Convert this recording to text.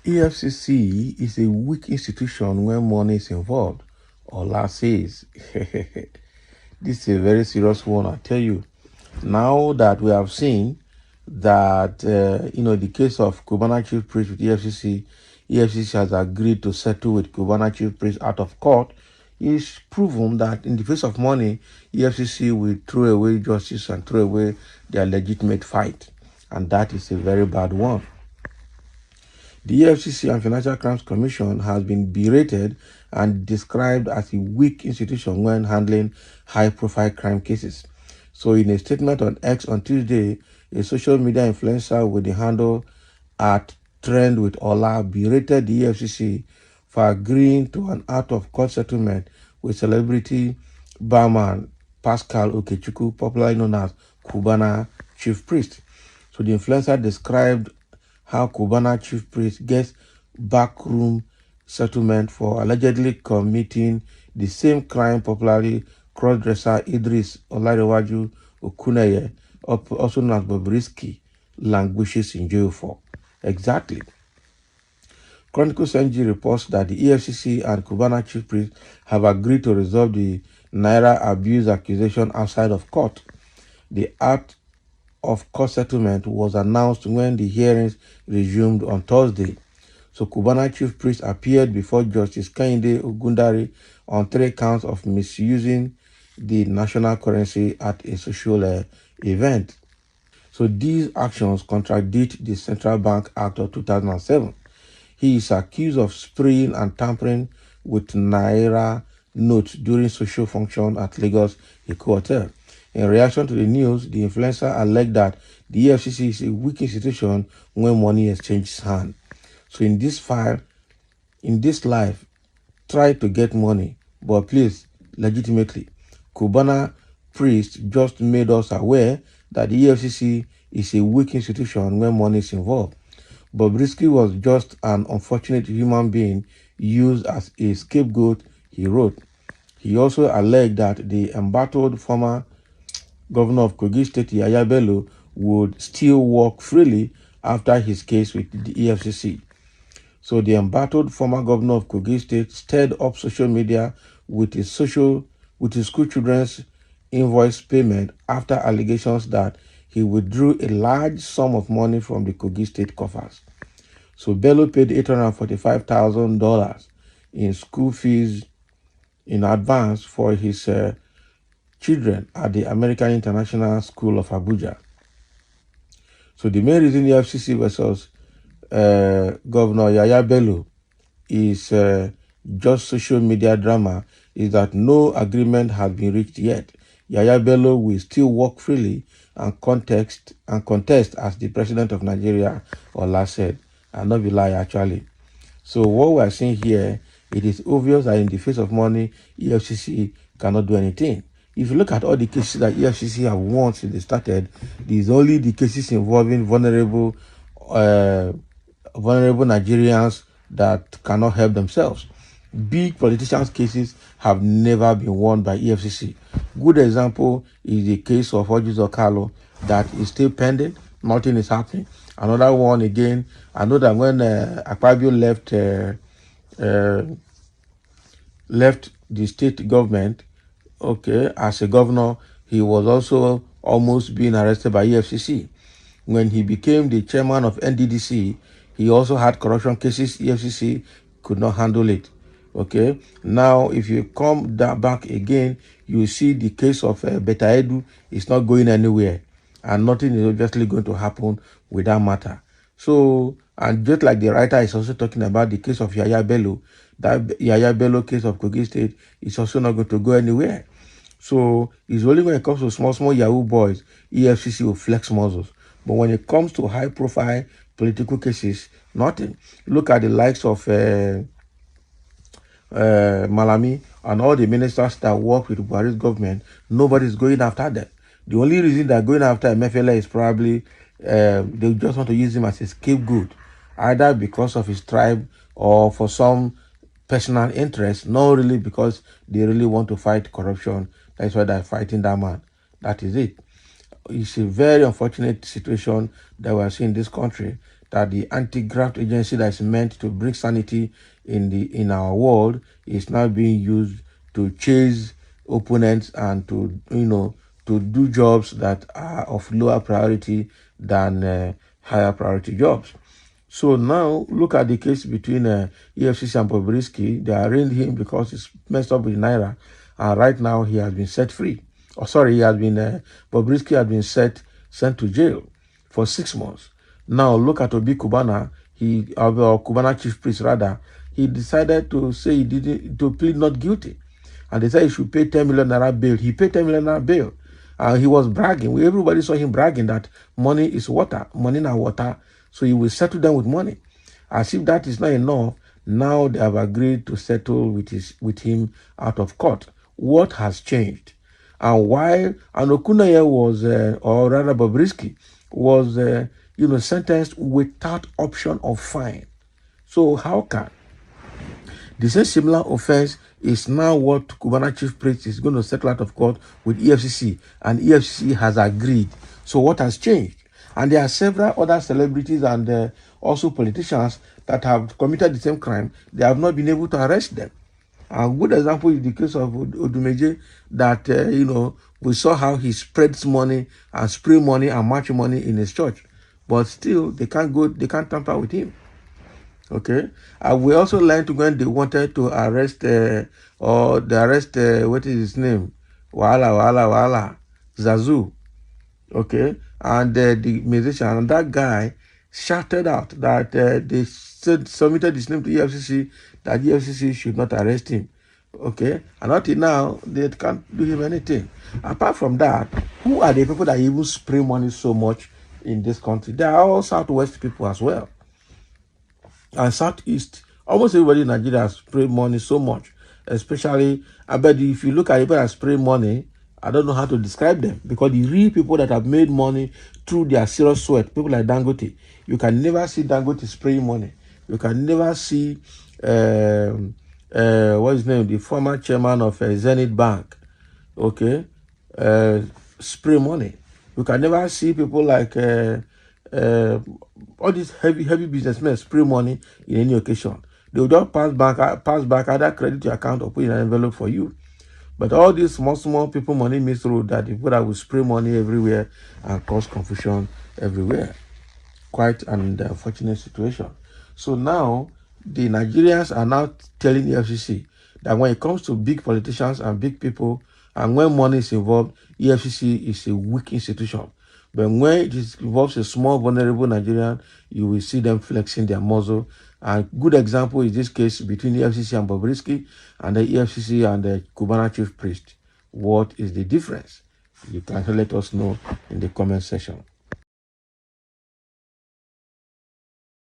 EFCC is a weak institution when money is involved, Ola says. This is a very serious one, I tell you. Now that we have seen that, the case of Cubana chief priest with EFCC has agreed to settle with Cubana chief priest out of court. It's proven that in the face of money, EFCC will throw away justice and throw away their legitimate fight. And that is a very bad one. The Efcc and Financial Crimes Commission has been berated and described as a weak institution when handling high-profile crime cases. So in a statement on X on Tuesday, a social media influencer with the handle at Trend with Ola berated the EFCC for agreeing to an out-of-court settlement with celebrity barman Pascal Okechukwu, popularly known as Cubana chief priest. So the influencer described how Cubana chief priest gets backroom settlement for allegedly committing the same crime popularly crossdresser Idris Olarewaju Okuneye, also known as Bobrisky, languishes in jail for. Exactly. Chronicles NG reports that the EFCC and Cubana chief priest have agreed to resolve the Naira abuse accusation outside of court. The act of court settlement was announced when the hearings resumed on Thursday. So Cubana chief priest appeared before Justice Kehinde Ogundare on 3 counts of misusing the national currency at a social event. So these actions contradict the Central Bank Act of 2007. He is accused of spraying and tampering with Naira notes during social function at Lagos Eko Hotel. In reaction to the news, the influencer alleged that the EFCC is a weak institution when money exchanges hands. So in this life, try to get money, but please, legitimately. Cubana priest just made us aware that the EFCC is a weak institution when money is involved. Bobrisky was just an unfortunate human being used as a scapegoat, he wrote. He also alleged that the embattled former Governor of Kogi State, Yaya Bello, would still walk freely after his case with the EFCC. So the embattled former Governor of Kogi State stirred up social media with his school children's invoice payment after allegations that he withdrew a large sum of money from the Kogi State coffers. So Bello paid $845,000 in school fees in advance for his children at the American International School of Abuja. So the main reason the FCC versus Governor Yaya Bello is just social media drama is that no agreement has been reached yet. Yaya Bello will still walk freely and contest as the president of Nigeria, Ola said, and not be lie actually. So what we are seeing here, it is obvious that in the face of money, EFCC cannot do anything. If you look at all the cases that EFCC have won since they started, these only the cases involving vulnerable Nigerians that cannot help themselves. Big politicians' cases have never been won by EFCC. Good example is the case of Orji's Okalo that is still pending. Nothing is happening. Another one again, I know that when Akpabio left the state government, as a governor, he was also almost being arrested by EFCC. When he became the chairman of NDDC, he also had corruption cases. EFCC could not handle it. Now if you come back again, you see the case of Beta Edu is not going anywhere, and nothing is obviously going to happen with that matter. So, and just like the writer is also talking about the case of Yaya Bello, that Yaya Bello case of Kogi State is also not going to go anywhere. So it's only when it comes to small Yahoo boys, EFCC will flex muscles. But when it comes to high-profile political cases, nothing. Look at the likes of Malami and all the ministers that work with Buhari's government. Nobody's going after them. The only reason they're going after Emefiele is probably they just want to use him as a scapegoat, either because of his tribe or for some personal interest, not really because they really want to fight corruption. That's why they're fighting that man. That is it. It's a very unfortunate situation that we are seeing in this country, that the anti-graft agency that is meant to bring sanity in our world is now being used to chase opponents and to to do jobs that are of lower priority than higher priority jobs. So now look at the case between EFCC and Bobrisky. They arraigned him because he's messed up with Naira, and right now he has been set free. Oh, sorry, he has been Bobrisky has been sent to jail for 6 months. Now look at Obi Cubana. Or Cubana chief priest rather. He decided to say he didn't to plead not guilty, and they said he should pay 10 million naira bail. He paid 10 million naira bail. He was bragging. Everybody saw him bragging that money is water, money now water. So he will settle them with money. As if that is not enough, now they have agreed to settle with him out of court. What has changed? And while Anokunaya was, or rather Bobrisky, was, sentenced without option of fine. So how can the same similar offense is now what Cubana chief priest is going to settle out of court with EFCC, and EFCC has agreed. So what has changed? And there are several other celebrities and also politicians that have committed the same crime. They have not been able to arrest them. A good example is the case of Odumeje, that we saw how he spreads money and spray money and match money in his church, but still they can't tamper with him. Okay, we also learned when they wanted to arrest what is his name, Wala Zazu. Okay, and the musician and that guy shouted out that they submitted his name to EFCC, that EFCC should not arrest him. Okay, and until now they can't do him anything. Apart from that, who are the people that even spray money so much in this country? They are all Southwest people as well, and Southeast. Almost everybody in Nigeria spray money so much, especially. I bet if you look at people that spray money, I don't know how to describe them, because the real people that have made money through their serious sweat, people like Dangote, you can never see Dangote spraying money. You can never see what's his name, the former chairman of Zenith Bank, okay, spray money. You can never see people like all these heavy businessmen spray money in any occasion. They will just pass back either credit your account or put in an envelope for you. But all these small people money means through that the people that will spray money everywhere and cause confusion everywhere. Quite an unfortunate situation. So now the Nigerians are now telling the EFCC that when it comes to big politicians and big people, and when money is involved, EFCC is a weak institution. But when it involves a small, vulnerable Nigerian, you will see them flexing their muzzle. And good example is this case between the EFCC and Bobrisky, and the EFCC and the Cubana chief priest. What is the difference? You can let us know in the comment section.